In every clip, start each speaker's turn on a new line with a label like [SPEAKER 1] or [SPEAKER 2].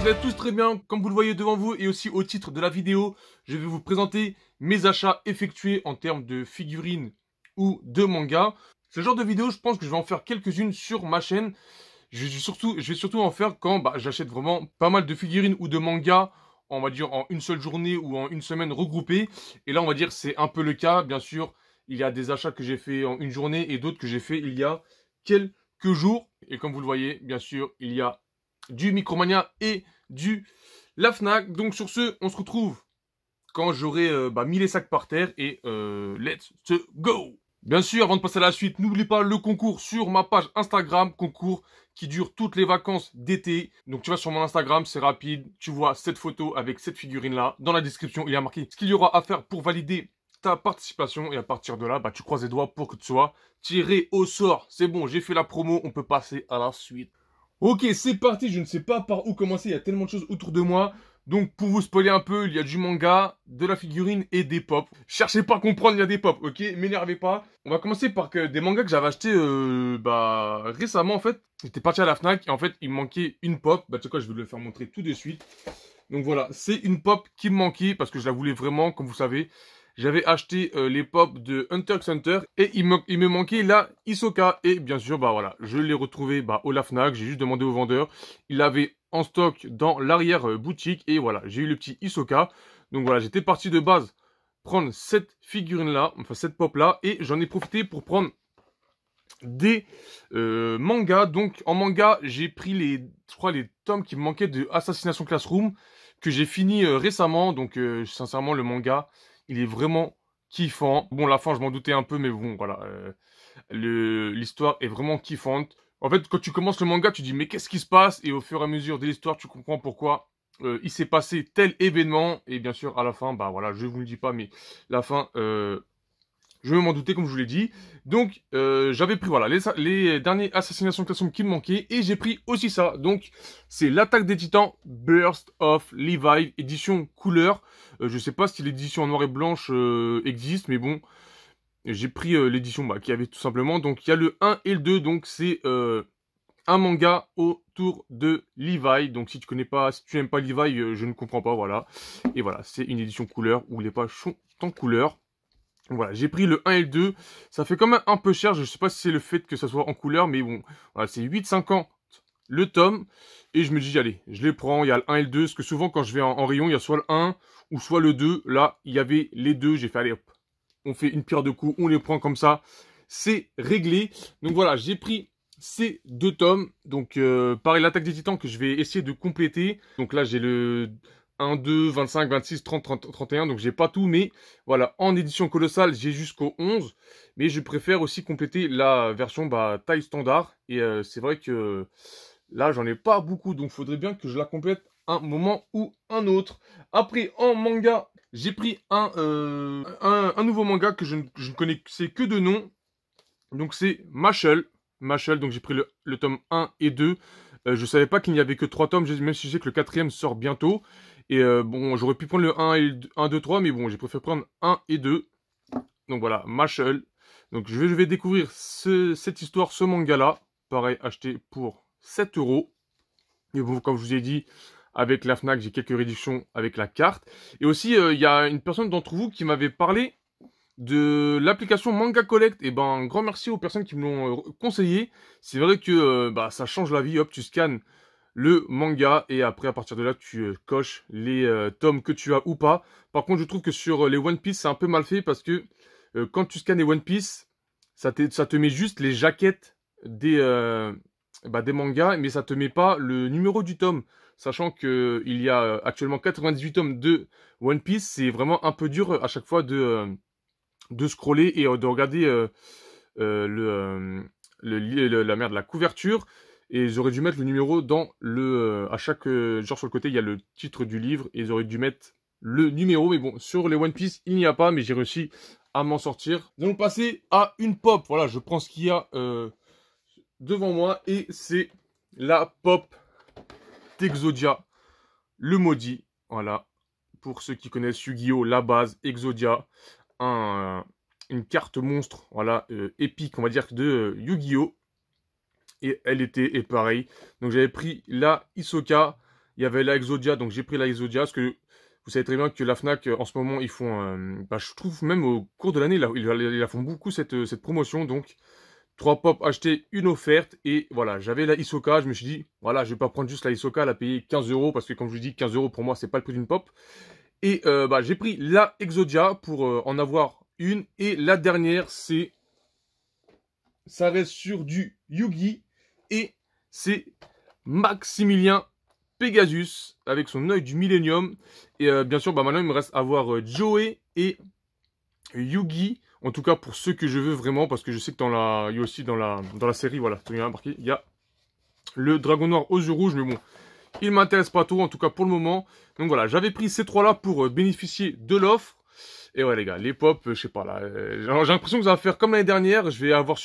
[SPEAKER 1] vous allez tous très bien. Comme vous le voyez devant vous et aussi au titre de la vidéo, je vais vous présenter mes achats effectués en termes de figurines ou de mangas. Ce genre de vidéo, je pense que je vais en faire quelques-unes sur ma chaîne. Je vais surtout en faire quand j'achète vraiment pas mal de figurines ou de mangas, on va dire en une seule journée ou en une semaine regroupés. Et là, on va dire c'est un peu le cas. Bien sûr, il y a des achats que j'ai fait en une journée et d'autres que j'ai fait il y a quelques jours. Et comme vous le voyez, bien sûr, il y a du Micromania et du La Fnac. Donc sur ce, on se retrouve quand j'aurai mis les sacs par terre et let's go. Bien sûr, avant de passer à la suite, n'oublie pas le concours sur ma page Instagram, concours qui dure toutes les vacances d'été. Donc tu vas sur mon Instagram, c'est rapide, tu vois cette photo avec cette figurine-là. Dans la description, il y a marqué ce qu'il y aura à faire pour valider ta participation. Et à partir de là, tu croises les doigts pour que tu sois tiré au sort. C'est bon, j'ai fait la promo, on peut passer à la suite. Ok, c'est parti, je ne sais pas par où commencer, il y a tellement de choses autour de moi. Donc pour vous spoiler un peu, il y a du manga, de la figurine et des pop. Cherchez pas à comprendre, il y a des pop, ok? M'énervez pas. On va commencer par des mangas que j'avais achetés récemment en fait. J'étais parti à la Fnac et en fait il me manquait une pop. Tu sais quoi, je vais le faire montrer tout de suite. Donc voilà, c'est une pop qui me manquait parce que je la voulais vraiment, comme vous savez. J'avais acheté les pop de Hunter x Hunter et il me manquait la Hisoka. Et bien sûr, voilà, je l'ai retrouvé au La Fnac. J'ai juste demandé au vendeur. Il avait en stock dans l'arrière boutique et voilà, j'ai eu le petit Hisoka. Donc voilà, j'étais parti de base prendre cette figurine-là, enfin cette pop-là, et j'en ai profité pour prendre des mangas. Donc en manga, j'ai pris je crois les tomes qui me manquaient de Assassination Classroom que j'ai fini récemment. Donc sincèrement, le manga, il est vraiment kiffant. Bon, la fin, je m'en doutais un peu, mais bon, voilà. L'histoire est vraiment kiffante. En fait, quand tu commences le manga, tu dis, mais qu'est-ce qui se passe? Et au fur et à mesure de l'histoire, tu comprends pourquoi il s'est passé tel événement. Et bien sûr, à la fin, voilà, je vous le dis pas, mais la fin, je vais m'en douter, comme je vous l'ai dit. Donc, j'avais pris, voilà, les derniers Assassination Classroom qui me manquaient. Et j'ai pris aussi ça. Donc, c'est l'Attaque des Titans Burst of Levi, édition couleur. Je sais pas si l'édition en noir et blanche existe, mais bon, j'ai pris l'édition qui avait tout simplement. Donc, il y a le 1 et le 2. Donc, c'est un manga autour de Levi. Donc, si tu connais pas, si tu n'aimes pas Levi, je ne comprends pas, voilà. Et voilà, c'est une édition couleur où les pages sont en couleur. Voilà, j'ai pris le 1 et le 2. Ça fait quand même un peu cher. Je sais pas si c'est le fait que ça soit en couleur, mais bon, voilà, c'est 8,50 le tome. Et je me dis, allez, je les prends. Il y a le 1 et le 2. Parce que souvent, quand je vais en rayon, il y a soit le 1 ou soit le 2. Là, il y avait les deux. J'ai fait, allez, hop, on fait une pierre deux coups. On les prend comme ça. C'est réglé. Donc voilà, j'ai pris ces deux tomes. Donc, pareil, l'Attaque des Titans que je vais essayer de compléter. Donc là, j'ai le 1, 2, 25, 26, 30, 30, 31. Donc, j'ai pas tout. Mais voilà, en édition colossale, j'ai jusqu'au 11. Mais je préfère aussi compléter la version taille standard. Et c'est vrai que là, j'en ai pas beaucoup. Donc, faudrait bien que je la complète un moment ou un autre. Après, en manga, j'ai pris un nouveau manga que je ne connaissais que de nom. Donc, c'est Mashle. Donc j'ai pris le tome 1 et 2. Je savais pas qu'il n'y avait que 3 tomes, même si je sais que le 4e sort bientôt. Et bon, j'aurais pu prendre le 1 et le 1, 2, 3, mais bon, j'ai préféré prendre 1 et 2. Donc voilà, Mashle. Donc je vais découvrir cette histoire, ce manga-là. Pareil, acheté pour 7 €. Et bon, comme je vous ai dit, avec la Fnac, j'ai quelques réductions avec la carte. Et aussi, il y a une personne d'entre vous qui m'avait parlé de l'application Manga Collect. Et un grand merci aux personnes qui me l'ont conseillé. C'est vrai que ça change la vie. Hop, tu scannes le manga et après, à partir de là, tu coches les tomes que tu as ou pas. Par contre, je trouve que sur les One Piece, c'est un peu mal fait parce que quand tu scannes les One Piece, ça te met juste les jaquettes des mangas, mais ça te met pas le numéro du tome. Sachant que il y a actuellement 98 tomes de One Piece, c'est vraiment un peu dur à chaque fois de scroller et de regarder la couverture. Et ils auraient dû mettre le numéro dans à chaque genre sur le côté, il y a le titre du livre et ils auraient dû mettre le numéro. Mais bon, sur les One Piece, il n'y a pas, mais j'ai réussi à m'en sortir. Nous allons passer à une pop. Voilà, je prends ce qu'il y a devant moi et c'est la pop d'Exodia, le maudit. Voilà, pour ceux qui connaissent Yu-Gi-Oh, la base, Exodia, une carte monstre, voilà, épique, on va dire, de Yu-Gi-Oh! Et elle était pareil. Donc j'avais pris la Hisoka. Il y avait la Exodia, donc j'ai pris la Exodia, parce que vous savez très bien que la Fnac, en ce moment, ils font, je trouve même au cours de l'année, ils la font beaucoup cette promotion, donc 3 pop achetés, une offerte, et voilà, j'avais la Hisoka, je me suis dit, voilà, je vais pas prendre juste la Hisoka, la payer 15 €, parce que comme je vous dis, 15 € pour moi, c'est pas le prix d'une pop. Et j'ai pris la Exodia pour en avoir une, et la dernière, ça reste sur du Yugi, et c'est Maximilien Pegasus avec son œil du Millennium. Et bien sûr, maintenant il me reste à voir Joey et Yugi. En tout cas pour ceux que je veux vraiment, parce que je sais que il y a aussi dans la série, voilà, il y a marqué, il y a le dragon noir aux yeux rouges, mais bon, il m'intéresse pas trop, en tout cas pour le moment. Donc voilà, j'avais pris ces trois là pour bénéficier de l'offre. Et ouais les gars, les pop, je sais pas là, j'ai l'impression que ça va faire comme l'année dernière, je vais avoir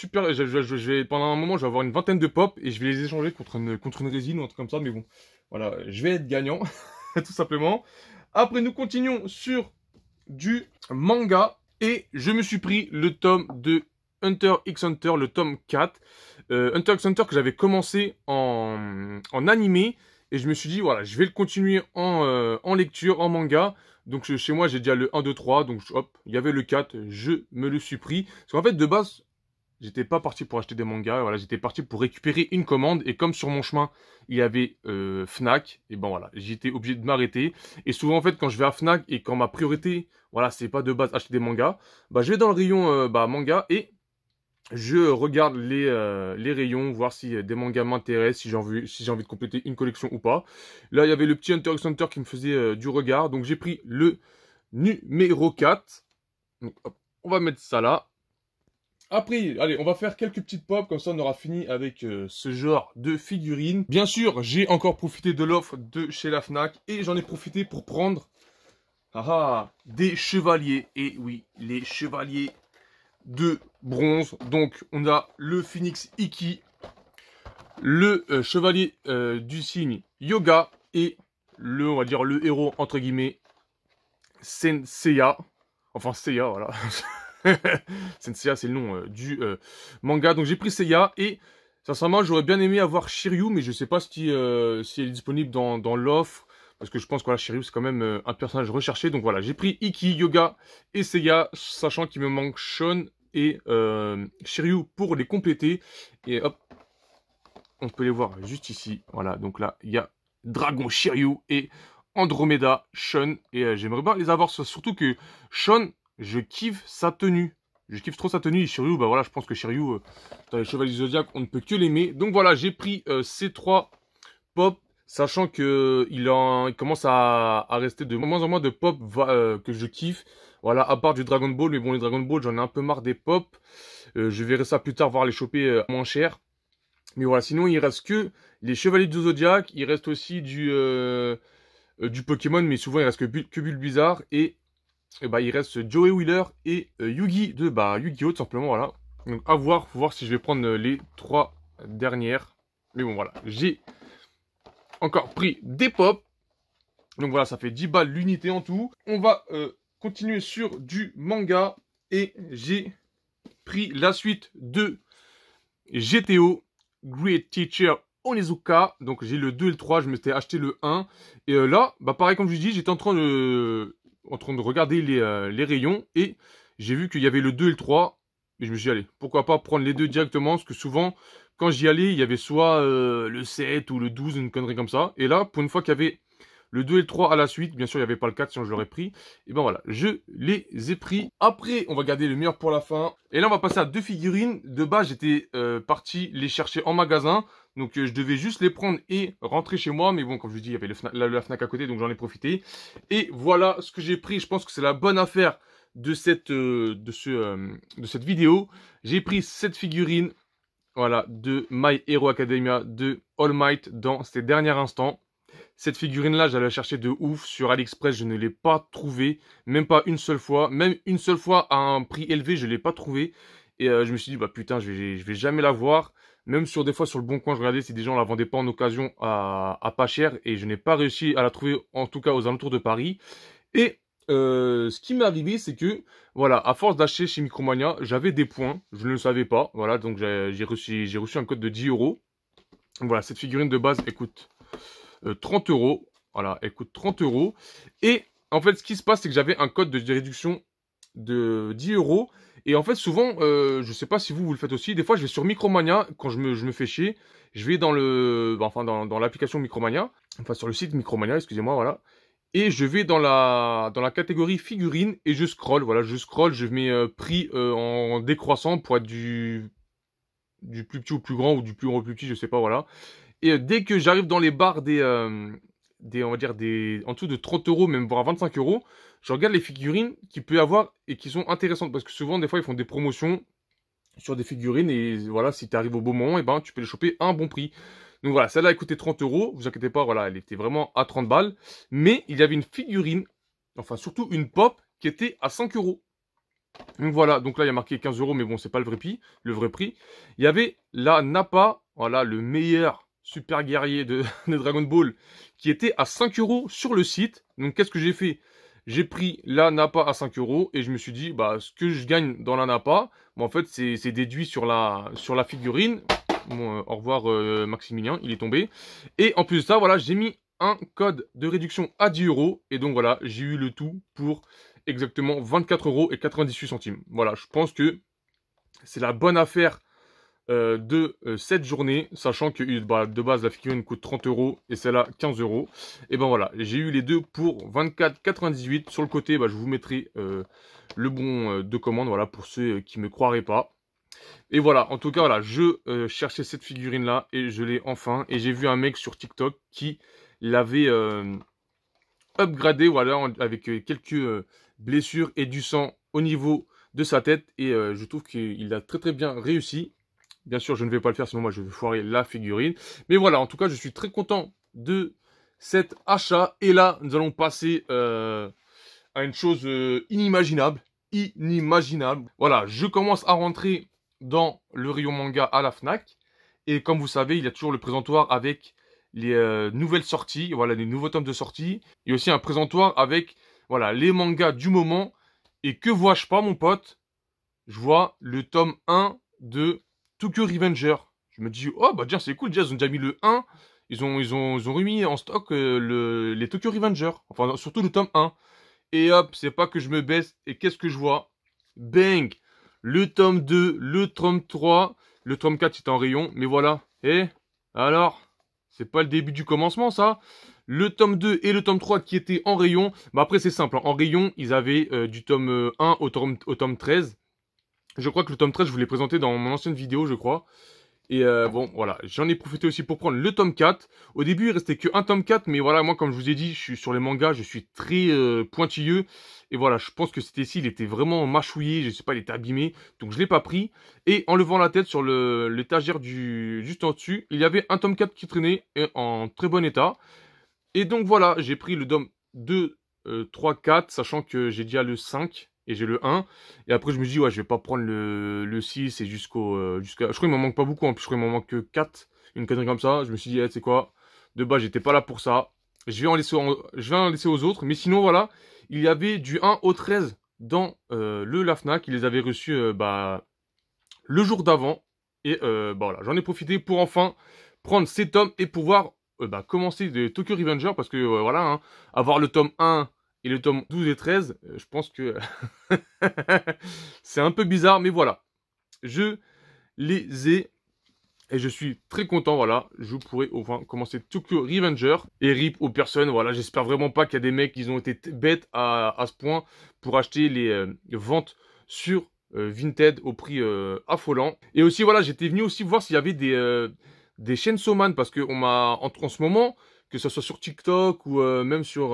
[SPEAKER 1] pendant un moment je vais avoir une vingtaine de pop et je vais les échanger contre une résine ou un truc comme ça, mais bon, voilà, je vais être gagnant, tout simplement. Après nous continuons sur du manga et je me suis pris le tome de Hunter x Hunter, le tome 4. Hunter x Hunter que j'avais commencé en animé et je me suis dit voilà, je vais le continuer en lecture, en manga. Donc chez moi, j'ai déjà le 1, 2, 3. Donc hop, il y avait le 4. Je me le suis pris. Parce qu'en fait, de base, j'étais pas parti pour acheter des mangas. Voilà, j'étais parti pour récupérer une commande. Et comme sur mon chemin, il y avait Fnac. Et ben voilà, j'étais obligé de m'arrêter. Et souvent, en fait, quand je vais à Fnac et quand ma priorité, voilà, c'est pas de base acheter des mangas, bah je vais dans le rayon manga et je regarde les rayons, voir si des mangas m'intéressent, si j'ai envie de compléter une collection ou pas. Là, il y avait le petit Hunter x Hunter qui me faisait du regard. Donc, j'ai pris le numéro 4. Donc, hop, on va mettre ça là. Après, allez, on va faire quelques petites pop, comme ça on aura fini avec ce genre de figurines. Bien sûr, j'ai encore profité de l'offre de chez la Fnac et j'en ai profité pour prendre des chevaliers. Et oui, les chevaliers de bronze. Donc on a le Phoenix Ikki, le chevalier du signe Yoga et on va dire le héros entre guillemets Senseiya. Enfin Seiya, voilà. Senseiya c'est le nom du manga. Donc j'ai pris Seiya et sincèrement j'aurais bien aimé avoir Shiryu, mais je sais pas si elle est disponible dans l'offre. Parce que je pense que voilà, Shiryu c'est quand même un personnage recherché. Donc voilà, j'ai pris Ikki, Yoga et Seiya, sachant qu'il me manque Sean et Shiryu pour les compléter. Et hop, on peut les voir juste ici. Voilà, donc là, il y a Dragon Shiryu et Andromeda Sean. Et j'aimerais bien les avoir, surtout que Sean, je kiffe sa tenue. Je kiffe trop sa tenue. Et Shiryu, bah voilà, je pense que Shiryu, dans les Chevaliers du Zodiac, on ne peut que l'aimer. Donc voilà, j'ai pris ces trois pop. Sachant que il commence à rester de moins en moins de pop que je kiffe. Voilà, à part du Dragon Ball. Mais bon, les Dragon Ball, j'en ai un peu marre des pop. Je verrai ça plus tard, voir les choper moins cher. Mais voilà, sinon, il reste que les Chevaliers du Zodiac. Il reste aussi du Pokémon. Mais souvent, il reste que Bulbizarre. Et bah, il reste Joey Wheeler et Yugi de Yu-Gi-Oh! Tout simplement, voilà. Donc, à voir. Faut voir si je vais prendre les trois dernières. Mais bon, voilà. J'ai encore pris des pop. Donc voilà, ça fait 10 balles l'unité en tout. On va continuer sur du manga. Et j'ai pris la suite de GTO, Great Teacher Onizuka. Donc j'ai le 2 et le 3, je m'étais acheté le 1. Et là, bah pareil comme je vous dis, j'étais en train de regarder les rayons. Et j'ai vu qu'il y avait le 2 et le 3. Et je me suis dit, allez, pourquoi pas prendre les deux directement. Parce que souvent, quand j'y allais, il y avait soit le 7 ou le 12, une connerie comme ça. Et là, pour une fois qu'il y avait le 2 et le 3 à la suite, bien sûr, il n'y avait pas le 4, sinon je l'aurais pris. Et ben voilà, je les ai pris. Après, on va garder le meilleur pour la fin. Et là, on va passer à deux figurines. De base, j'étais parti les chercher en magasin. Donc, je devais juste les prendre et rentrer chez moi. Mais bon, comme je vous dis, il y avait la Fnac à côté, donc j'en ai profité. Et voilà ce que j'ai pris. Je pense que c'est la bonne affaire de cette vidéo. J'ai pris cette figurine. Voilà, de My Hero Academia, de All Might dans ces derniers instants. Cette figurine-là, j'allais la chercher de ouf. Sur AliExpress, je ne l'ai pas trouvée. Même pas une seule fois. Même une seule fois à un prix élevé, je ne l'ai pas trouvée. Et je me suis dit, bah putain, je vais jamais la voir. Même des fois sur le Bon Coin, je regardais si des gens la vendaient pas en occasion à pas cher. Et je n'ai pas réussi à la trouver, en tout cas aux alentours de Paris. Et ce qui m'est arrivé, c'est que, voilà, à force d'acheter chez Micromania, j'avais des points, je ne le savais pas, voilà, donc j'ai reçu un code de 10 €. Voilà, cette figurine de base, écoute, 30 €. Voilà, elle coûte 30 €. Et en fait, ce qui se passe, c'est que j'avais un code de réduction de 10 €. Et en fait, souvent, je sais pas si vous le faites aussi. Des fois, je vais sur Micromania quand je me fais chier. Je vais dans dans l'application Micromania, enfin sur le site Micromania, excusez-moi, voilà. Et je vais dans la catégorie figurines et je scroll. Voilà, je scroll, je mets prix en décroissant pour être du plus petit au plus grand ou du plus grand au plus petit, je sais pas, voilà. Et dès que j'arrive dans les barres on va dire en dessous de 30 €, même voire 25 €, je regarde les figurines qu'il peut y avoir et qui sont intéressantes. Parce que souvent, des fois, ils font des promotions sur des figurines et voilà, si tu arrives au bon moment, et ben, tu peux les choper à un bon prix. Donc voilà, celle-là, elle coûtait 30 €, vous inquiétez pas, voilà, elle était vraiment à 30 balles. Mais il y avait une figurine, enfin surtout une pop, qui était à 5 €. Donc voilà, donc là il y a marqué 15 €, mais bon, c'est pas le vrai prix, Il y avait la Nappa, voilà, le meilleur super guerrier de, de Dragon Ball, qui était à 5 € sur le site. Donc qu'est-ce que j'ai fait? J'ai pris la Nappa à 5 € et je me suis dit, bah, ce que je gagne dans la Nappa, bon, en fait, c'est déduit sur la figurine. Bon, au revoir Maximilien, il est tombé. Et en plus de ça, voilà, j'ai mis un code de réduction à 10 € et donc voilà, j'ai eu le tout pour exactement 24,98 €. Voilà, je pense que c'est la bonne affaire de cette journée, sachant que bah, de base la figurine coûte 30 € et celle-là 15 €. Et ben voilà, j'ai eu les deux pour 24,98 €. Sur le côté, bah, je vous mettrai le bon de commande, voilà, pour ceux qui me croiraient pas. Et voilà, en tout cas, voilà, je cherchais cette figurine-là et je l'ai enfin. Et j'ai vu un mec sur TikTok qui l'avait upgradé, voilà, avec quelques blessures et du sang au niveau de sa tête. Et je trouve qu'il a très très bien réussi. Bien sûr, je ne vais pas le faire, sinon moi je vais foirer la figurine. Mais voilà, en tout cas, je suis très content de cet achat. Et là, nous allons passer à une chose inimaginable. Inimaginable. Voilà, je commence à rentrer dans le rayon manga à la Fnac. Et comme vous savez, il y a toujours le présentoir avec les nouvelles sorties, voilà, les nouveaux tomes de sortie. Il y a aussi un présentoir avec, voilà, les mangas du moment. Et que vois-je pas, mon pote? Je vois le tome 1 de Tokyo Revenger. Je me dis, oh, bah, tiens, c'est cool, déjà, ils ont déjà mis le 1. Ils ont remis en stock les Tokyo Revenger. Enfin, surtout le tome 1. Et hop, c'est pas que je me baisse. Et qu'est-ce que je vois? Bang! Le tome 2, le tome 3, le tome 4 c'est en rayon. Mais voilà. Et alors? C'est pas le début du commencement, ça? Le tome 2 et le tome 3 qui étaient en rayon. Bah après, c'est simple. Hein. En rayon, ils avaient du tome 1 au tome 13. Je crois que le tome 13, je vous l'ai présenté dans mon ancienne vidéo, je crois. Et bon, voilà, j'en ai profité aussi pour prendre le tome 4. Au début, il restait que un tome 4, mais voilà, moi, comme je vous ai dit, je suis sur les mangas, je suis très pointilleux. Et voilà, je pense que cet ici, il était vraiment mâchouillé, je sais pas, il était abîmé, donc je l'ai pas pris. Et en levant la tête sur l'étagère juste en dessus, il y avait un tome 4 qui traînait en très bon état. Et donc voilà, j'ai pris le tome 2, 3, 4, sachant que j'ai déjà le 5 et j'ai le 1. Et après, je me dis, ouais, je vais pas prendre le 6 et je crois qu'il m'en manque pas beaucoup, en plus, je crois qu'il m'en manque que 4, une connerie comme ça. Je me suis dit, tu sais quoi, de base, j'étais pas là pour ça. Je vais en laisser aux autres. Mais sinon, voilà, il y avait du 1 au 13 dans la Fnac. Ils les avaient reçus bah, le jour d'avant. Et bah, voilà, j'en ai profité pour enfin prendre ces tomes et pouvoir bah, commencer de Tokyo Revenger. Parce que voilà, hein, avoir le tome 1 et le tome 12 et 13, je pense que c'est un peu bizarre, mais voilà. Je les ai et je suis très content, voilà. Je pourrais enfin commencer Tokyo Revenger. Et RIP aux personnes, voilà. J'espère vraiment pas qu'il y a des mecs qui ont été bêtes à ce point pour acheter les ventes sur Vinted au prix affolant. Et aussi, voilà, j'étais venu aussi voir s'il y avait des Chainsaw Man parce que on m'a en ce moment, que ce soit sur TikTok ou même sur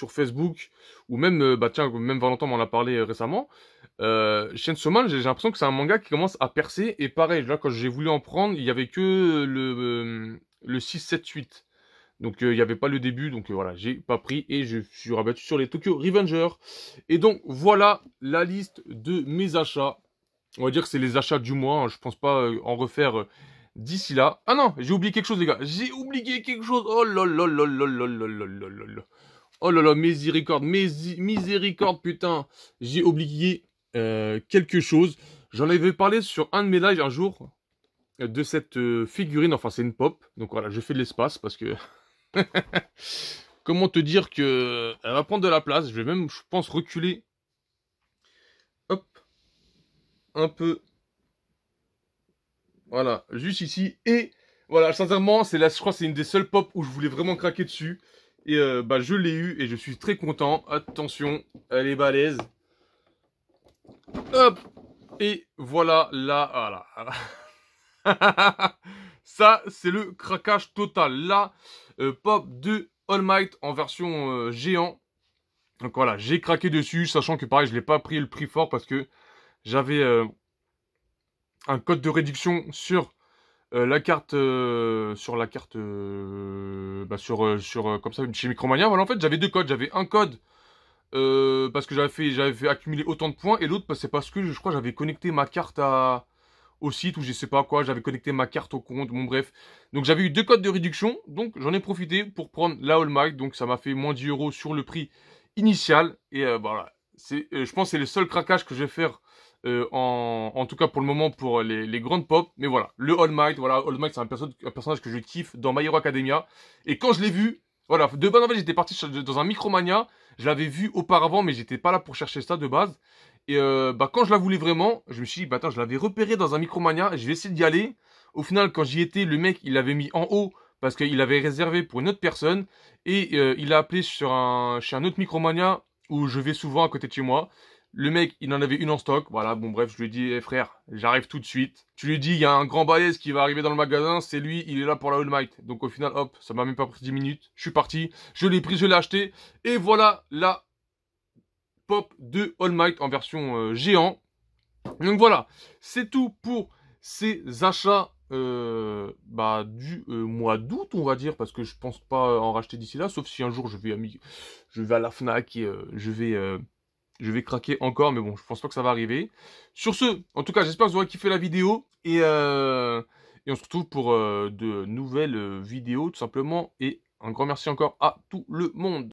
[SPEAKER 1] Facebook ou même bah tiens, même Valentin m'en a parlé récemment. Chainsaw Man, j'ai l'impression que c'est un manga qui commence à percer et pareil, là quand j'ai voulu en prendre, il y avait que le 6, 7, 8. Donc il n'y avait pas le début, donc voilà, j'ai pas pris et je suis rabattu sur les Tokyo Revenger. Et donc voilà la liste de mes achats. On va dire que c'est les achats du mois, hein. Je pense pas en refaire d'ici là. Ah non, j'ai oublié quelque chose les gars, j'ai oublié quelque chose. Oh là là là là là là là là là là. Oh là là, miséricorde putain. J'ai oublié quelque chose. J'en avais parlé sur un de mes lives un jour de cette figurine, enfin c'est une pop. Donc voilà, je fais de l'espace parce que Comment te dire que elle va prendre de la place. Je vais même, je pense, reculer. Hop, un peu. Voilà, juste ici. Et voilà, sincèrement, c'est là, je crois que c'est une des seules pop où je voulais vraiment craquer dessus. Et bah, je l'ai eu et je suis très content. Attention, elle est balèze. Hop, et voilà, là, voilà. Ça, c'est le craquage total. Là, pop de All Might en version géant. Donc voilà, j'ai craqué dessus, sachant que pareil, je l'ai pas pris le prix fort parce que j'avais un code de réduction sur la carte, comme ça chez Micromania. Voilà, en fait, j'avais deux codes. J'avais un code parce que j'avais fait accumuler autant de points, et l'autre, c'est parce que je crois que j'avais connecté ma carte au site, ou je sais pas quoi, j'avais connecté ma carte au compte, bon bref. Donc j'avais eu deux codes de réduction, donc j'en ai profité pour prendre la All Might, donc ça m'a fait moins 10 € sur le prix initial, et voilà. Je pense que c'est le seul craquage que je vais faire, en tout cas pour le moment, pour les grandes pop. Mais voilà, le All Might, voilà, All Might c'est un personnage que je kiffe dans My Hero Academia, et quand je l'ai vu, voilà, de base en fait j'étais parti dans un Micromania, je l'avais vu auparavant, mais j'étais pas là pour chercher ça de base. Et bah, quand je la voulais vraiment, je me suis dit, bah attends, je l'avais repéré dans un Micromania, je vais essayer d'y aller. Au final, quand j'y étais, le mec, il l'avait mis en haut parce qu'il avait réservé pour une autre personne. Et il a appelé chez un autre Micromania où je vais souvent à côté de chez moi. Le mec, il en avait une en stock. Voilà, bon bref, je lui ai dit, eh, frère, j'arrive tout de suite. Tu lui dis, il y a un grand balèze qui va arriver dans le magasin, c'est lui, il est là pour la All Might. Donc au final, hop, ça m'a même pas pris 10 minutes. Je suis parti, je l'ai pris, je l'ai acheté. Et voilà la pop de All Might en version géant. Donc voilà, c'est tout pour ces achats bah, du mois d'août, on va dire, parce que je pense pas en racheter d'ici là, sauf si un jour je vais à la Fnac et je vais craquer encore, mais bon, je pense pas que ça va arriver. Sur ce, en tout cas, j'espère que vous aurez kiffé la vidéo, et on se retrouve pour de nouvelles vidéos, tout simplement, et un grand merci encore à tout le monde.